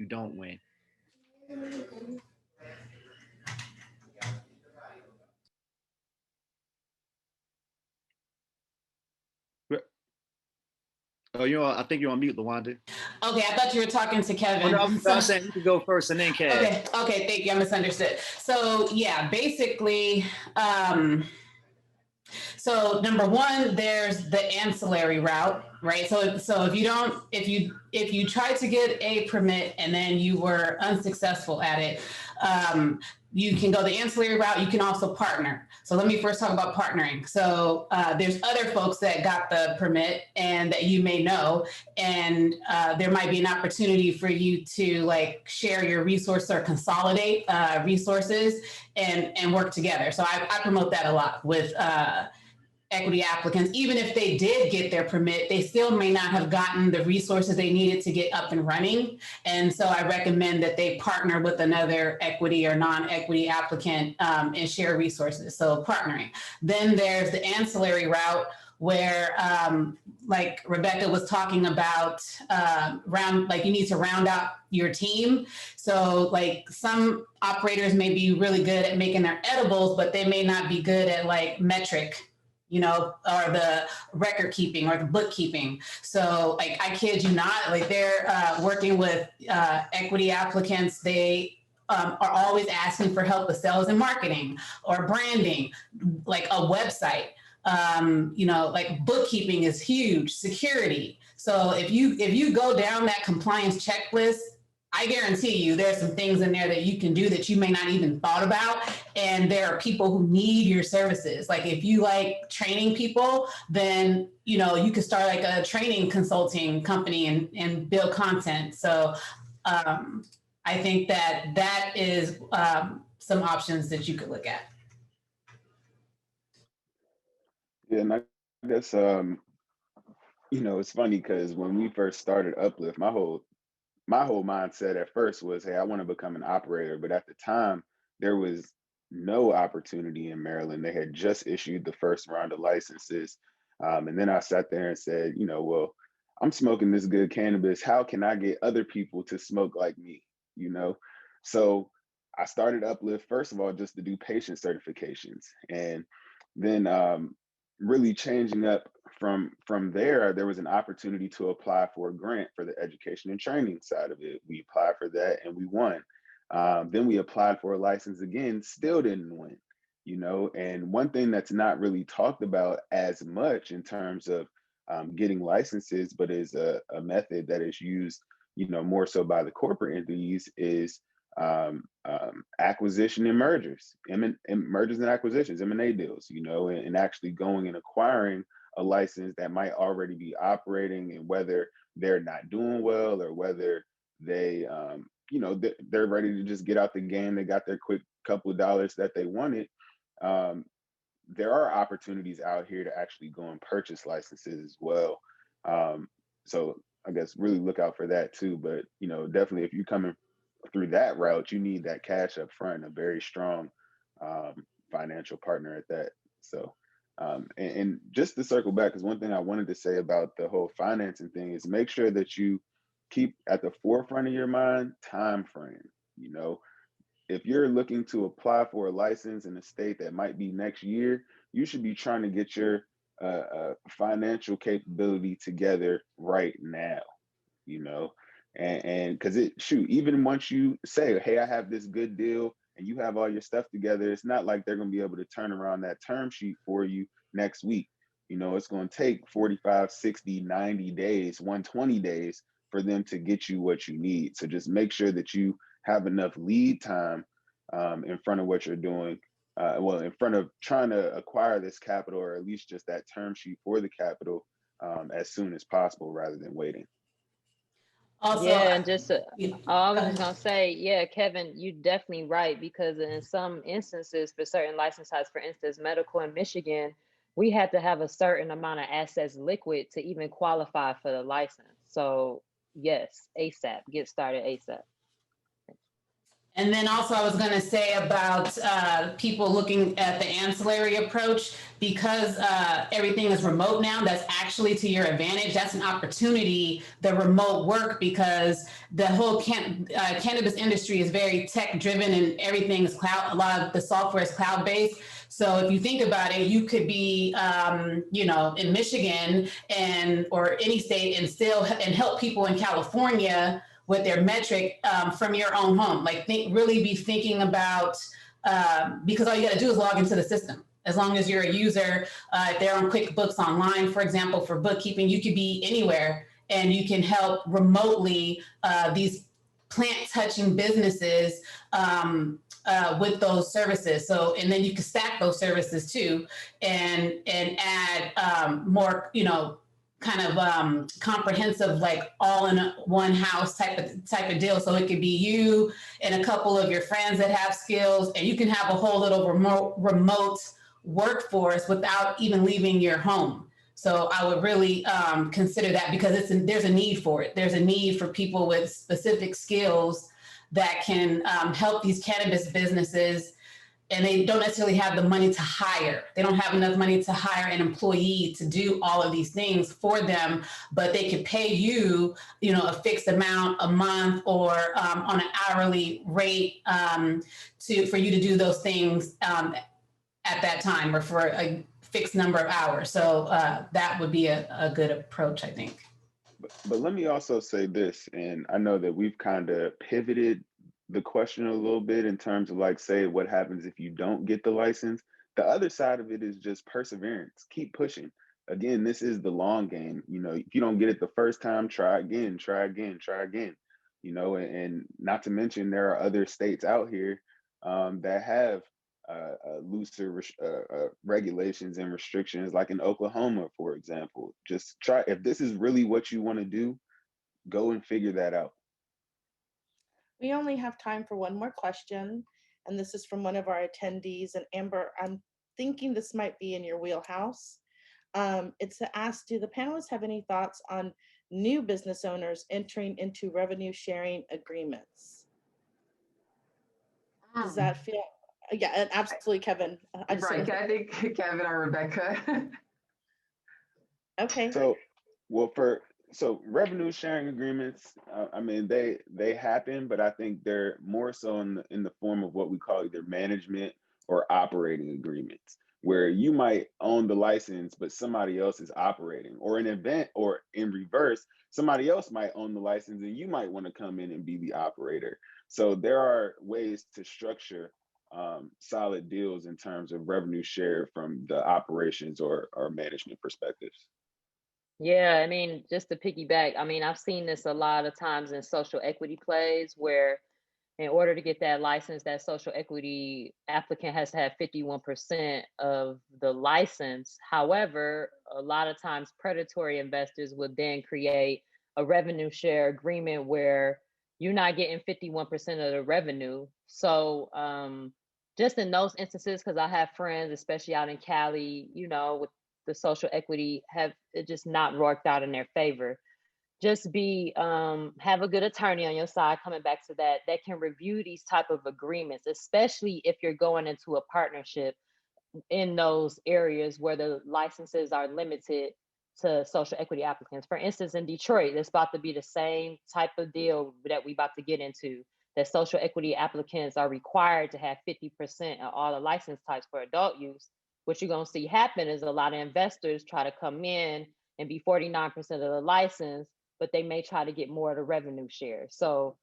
don't win? Oh, I think you're on mute, LaWanda. Okay, I thought you were talking to Kevin. Oh, no, I was saying you could go first and then Kev. Okay, thank you. I misunderstood. So yeah, basically, so number one, there's the ancillary route, right? So if you try to get a permit and then you were unsuccessful at it, you can go the ancillary route. You can also partner. So let me first talk about partnering. So there's other folks that got the permit and that you may know, and there might be an opportunity for you to like share your resources or consolidate resources and work together. So I promote that a lot with equity applicants. Even if they did get their permit, they still may not have gotten the resources they needed to get up and running. And so I recommend that they partner with another equity or non-equity applicant and share resources. So partnering. Then there's the ancillary route, where like Rebecca was talking about, you need to round out your team. So like some operators may be really good at making their edibles, but they may not be good at like metric, or the record keeping or the bookkeeping. So like, I kid you not, like they're working with equity applicants. They are always asking for help with sales and marketing or branding, like a website. Like bookkeeping is huge, security. So if you go down that compliance checklist, I guarantee you there's some things in there that you can do that you may not even thought about. And there are people who need your services. Like if you like training people, then, you can start like a training consulting company and build content. So I think that is some options that you could look at. Yeah, and I guess it's funny because when we first started Uplift, my whole mindset at first was, hey, I want to become an operator. But at the time, there was no opportunity in Maryland. They had just issued the first round of licenses. And then I sat there and said, well, I'm smoking this good cannabis. How can I get other people to smoke like me? So I started Uplift, first of all, just to do patient certifications. And then really changing up from there was an opportunity to apply for a grant for the education and training side of it. We applied for that and we won. Then we applied for a license again, still didn't win. And one thing that's not really talked about as much in terms of getting licenses, but is a method that is used more so by the corporate entities, is acquisition and mergers, mergers and acquisitions, M&A deals, and actually going and acquiring a license that might already be operating, and whether they're not doing well or whether they, they're ready to just get out the game. They got their quick couple of dollars that they wanted. There are opportunities out here to actually go and purchase licenses as well. So I guess really look out for that too. But, definitely if you're coming through that route, you need that cash up front, a very strong financial partner at that. So, and just to circle back, because one thing I wanted to say about the whole financing thing is make sure that you keep at the forefront of your mind time frame. If you're looking to apply for a license in a state that might be next year, you should be trying to get your financial capability together right now, and because even once you say, hey, I have this good deal and you have all your stuff together, it's not like they're going to be able to turn around that term sheet for you next week. It's going to take 45, 60, 90 days, 120 days for them to get you what you need. So just make sure that you have enough lead time in front of what you're doing. In front of trying to acquire this capital, or at least just that term sheet for the capital as soon as possible rather than waiting. Also, yeah, and just I was go just gonna say, yeah, Kevin, you're definitely right, because in some instances, for certain license types, for instance, medical in Michigan, we had to have a certain amount of assets liquid to even qualify for the license. So yes, ASAP, get started ASAP. And then also I was going to say about people looking at the ancillary approach, because everything is remote now, that's actually to your advantage. That's an opportunity, the remote work, because the whole cannabis industry is very tech driven and everything is cloud. A lot of the software is cloud based. So if you think about it, you could be, in Michigan or any state and help people in California with their metric from your own home. Like really be thinking about, because all you gotta do is log into the system. As long as you're a user, if they're on QuickBooks Online, for example, for bookkeeping, you could be anywhere and you can help remotely these plant touching businesses with those services. So, and then you can stack those services too and add more, kind of comprehensive, like all in one house type of deal. So it could be you and a couple of your friends that have skills, and you can have a whole little remote workforce without even leaving your home. So I would really consider that, because there's a need for it. There's a need for people with specific skills that can help these cannabis businesses, and they don't necessarily have the money to hire. They don't have enough money to hire an employee to do all of these things for them, but they could pay you, a fixed amount a month or on an hourly rate for you to do those things at that time, or for a fixed number of hours. So that would be a good approach, I think. But let me also say this, and I know that we've kind of pivoted the question a little bit in terms of, like, say, what happens if you don't get the license. The other side of it is just perseverance. Keep pushing. Again, this is the long game. If you don't get it the first time, try again, try again, try again. And not to mention, there are other states out here that have looser regulations and restrictions, like in Oklahoma, for example. Just try. If this is really what you want to do, go and figure that out. We only have time for one more question, and this is from one of our attendees. And Amber, I'm thinking this might be in your wheelhouse. It's to ask, do the panelists have any thoughts on new business owners entering into revenue sharing agreements? Does that feel, yeah, and absolutely, Kevin. Right, I think Kevin or Rebecca. Okay. So, well, so revenue sharing agreements, I mean, they happen, but I think they're more so in the form of what we call either management or operating agreements, where you might own the license, but somebody else is operating, or an event, or in reverse, somebody else might own the license and you might want to come in and be the operator. So there are ways to structure solid deals in terms of revenue share from the operations or management perspectives. Yeah, I mean, just to piggyback, I mean, I've seen this a lot of times in social equity plays where in order to get that license, that social equity applicant has to have 51% of the license. However, a lot of times predatory investors would then create a revenue share agreement where you're not getting 51% of the revenue. So just in those instances, because I have friends, especially out in Cali, you know, with the social equity, have it just not worked out in their favor. Just be have a good attorney on your side, coming back to that can review these type of agreements, especially if you're going into a partnership in those areas where the licenses are limited to social equity applicants. For instance, in Detroit, it's about to be the same type of deal that we about to get into, that social equity applicants are required to have 50% of all the license types for adult use. What you're going to see happen is a lot of investors try to come in and be 49% of the license, but they may try to get more of the revenue share. So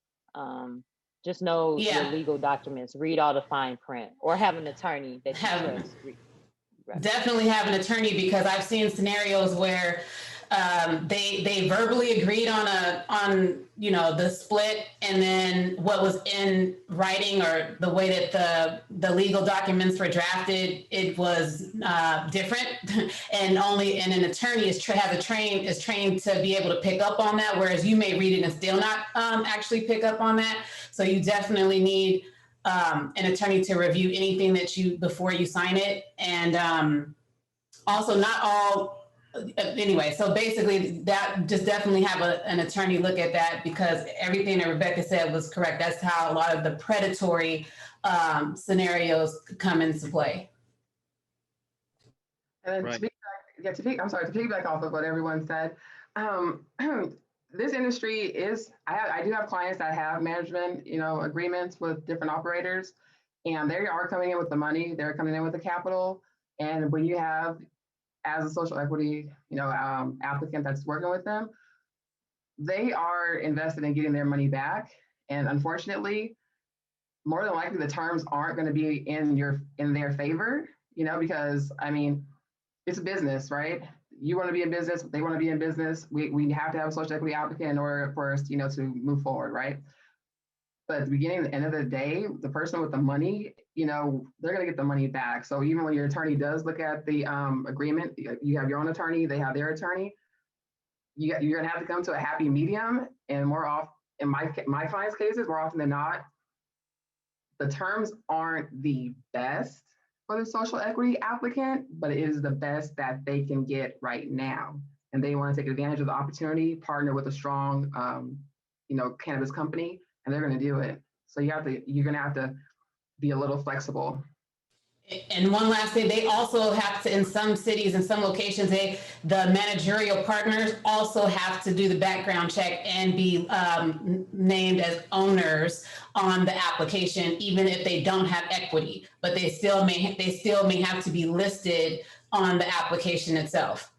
just know your legal documents, read all the fine print, or have an attorney that you trust. Definitely have an attorney, because I've seen scenarios where they verbally agreed on you know, the split, and then what was in writing or the way that the legal documents were drafted, it was different, and an attorney is trained to be able to pick up on that, whereas you may read it and still not actually pick up on that. So you definitely need an attorney to review anything that before you sign it. And also, not all, anyway, so basically that just definitely have an attorney look at that, because everything that Rebecca said was correct. That's how a lot of the predatory scenarios come into play. And then to piggyback off of what everyone said, this industry is, I do have clients that have management, you know, agreements with different operators, and they are coming in with the money, they're coming in with the capital. And when you have, as a social equity, you know, applicant that's working with them, they are invested in getting their money back. And unfortunately, more than likely the terms aren't going to be in their favor, you know, because I mean, it's a business, right? You want to be in business, they want to be in business. We have to have a social equity applicant in order for us, you know, to move forward, right? But at the beginning and the end of the day, the person with the money, you know, they're going to get the money back. So even when your attorney does look at the agreement, you have your own attorney, they have their attorney, you're going to have to come to a happy medium. And more often, in my clients' cases, more often than not, the terms aren't the best for the social equity applicant, but it is the best that they can get right now. And they want to take advantage of the opportunity, partner with a strong, you know, cannabis company, and they're going to do it. So you're going to have to be a little flexible. And one last thing, they also have to, in some cities and some locations, the managerial partners also have to do the background check and be named as owners on the application, even if they don't have equity, but they still may have to be listed on the application itself.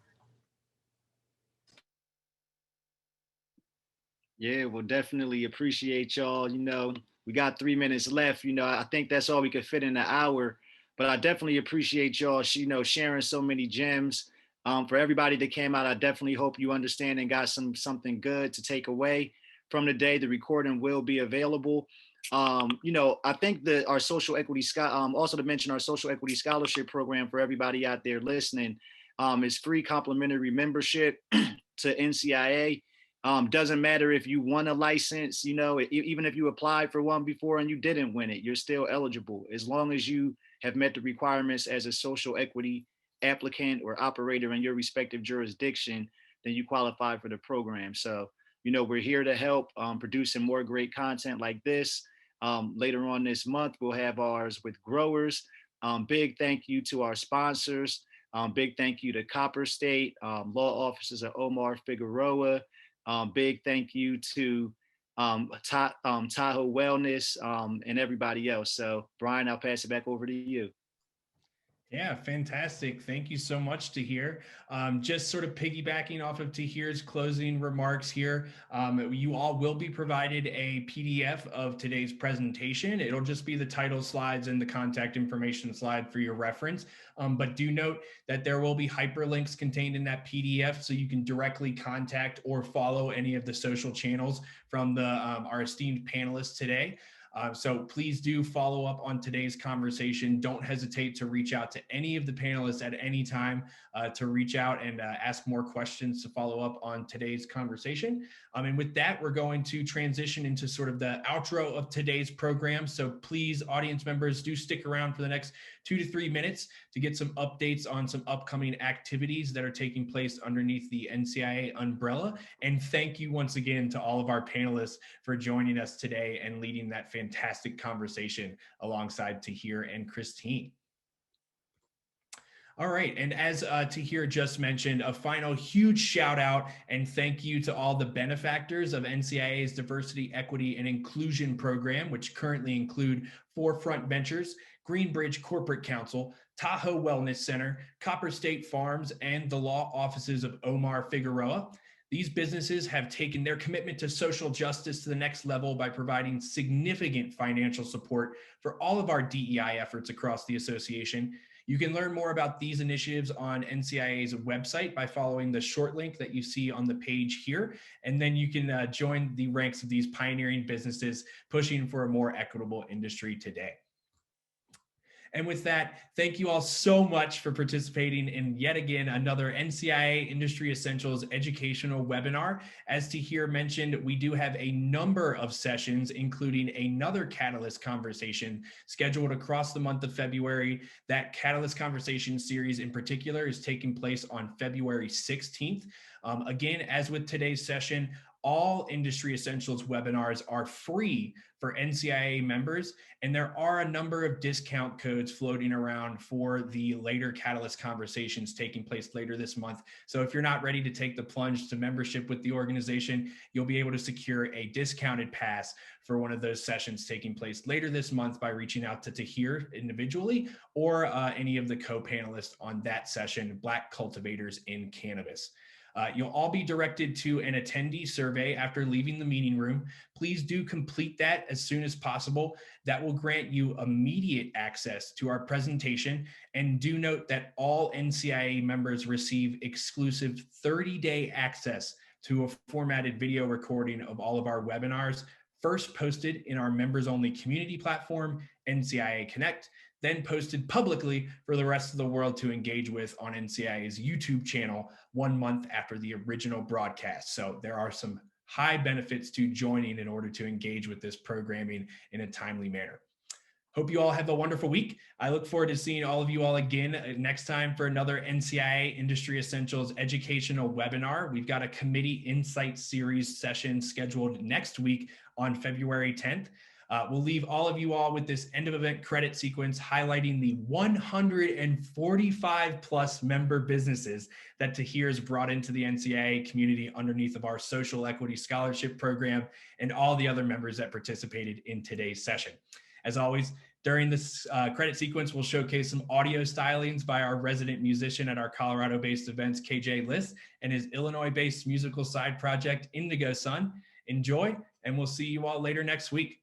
Yeah, we'll definitely appreciate y'all. You know, we got 3 minutes left. You know, I think that's all we could fit in an hour. But I definitely appreciate y'all, you know, sharing so many gems. For everybody that came out, I definitely hope you understand and got something good to take away from the day. The recording will be available. You know, I think that our social equity, also to mention our social equity scholarship program for everybody out there listening, is free complimentary membership to NCIA. Doesn't matter if you won a license, you know, even if you applied for one before and you didn't win it, you're still eligible as long as you have met the requirements as a social equity applicant or operator in your respective jurisdiction, then you qualify for the program. So, you know, we're here to help producing more great content like this. Later on this month, we'll have ours with growers. Big thank you to our sponsors. Big thank you to Copper State, law offices of Omar Figueroa. Big thank you to Tahoe Wellness and everybody else. So Brian, I'll pass it back over to you. Yeah, fantastic. Thank you so much, Tahir. Just sort of piggybacking off of Tahir's closing remarks here, you all will be provided a PDF of today's presentation. It'll just be the title slides and the contact information slide for your reference. But do note that there will be hyperlinks contained in that PDF so you can directly contact or follow any of the social channels from our esteemed panelists today. So please do follow up on today's conversation. Don't hesitate to reach out to any of the panelists at any time to reach out and ask more questions to follow up on today's conversation. And with that, we're going to transition into sort of the outro of today's program. So please, audience members, do stick around for the next 2 to 3 minutes to get some updates on some upcoming activities that are taking place underneath the NCIA umbrella. And thank you once again to all of our panelists for joining us today and leading that fantastic conversation alongside Tahir and Christine. All right, and as Tahir just mentioned, a final huge shout out and thank you to all the benefactors of NCIA's Diversity, Equity, and Inclusion program, which currently include Forefront Ventures, Greenbridge Corporate Counsel, Tahoe Wellness Center, Copper State Farms, and the law offices of Omar Figueroa. These businesses have taken their commitment to social justice to the next level by providing significant financial support for all of our DEI efforts across the association. You can learn more about these initiatives on NCIA's website by following the short link that you see on the page here. And then you can join the ranks of these pioneering businesses pushing for a more equitable industry today. And with that, thank you all so much for participating in yet again another NCIA Industry Essentials educational webinar. As Tahir mentioned, we do have a number of sessions, including another Catalyst conversation scheduled across the month of February. That Catalyst conversation series in particular is taking place on February 16th. Again, as with today's session, all Industry Essentials webinars are free for NCIA members, and there are a number of discount codes floating around for the later Catalyst conversations taking place later this month. So if you're not ready to take the plunge to membership with the organization, you'll be able to secure a discounted pass for one of those sessions taking place later this month by reaching out to Tahir individually or any of the co-panelists on that session, Black Cultivators in Cannabis. You'll all be directed to an attendee survey after leaving the meeting room. Please do complete that as soon as possible. That will grant you immediate access to our presentation. And do note that all NCIA members receive exclusive 30-day access to a formatted video recording of all of our webinars, first posted in our members-only community platform, NCIA Connect, then posted publicly for the rest of the world to engage with on NCIA's YouTube channel 1 month after the original broadcast. So there are some high benefits to joining in order to engage with this programming in a timely manner. Hope you all have a wonderful week. I look forward to seeing all of you all again next time for another NCIA Industry Essentials educational webinar. We've got a committee insight series session scheduled next week on February 10th. We'll leave all of you all with this end of event credit sequence highlighting the 145 plus member businesses that Tahir has brought into the NCIA community underneath of our social equity scholarship program and all the other members that participated in today's session. As always, during this credit sequence, we'll showcase some audio stylings by our resident musician at our Colorado-based events, KJ Liss, and his Illinois-based musical side project, Indigo Sun. Enjoy, and we'll see you all later next week.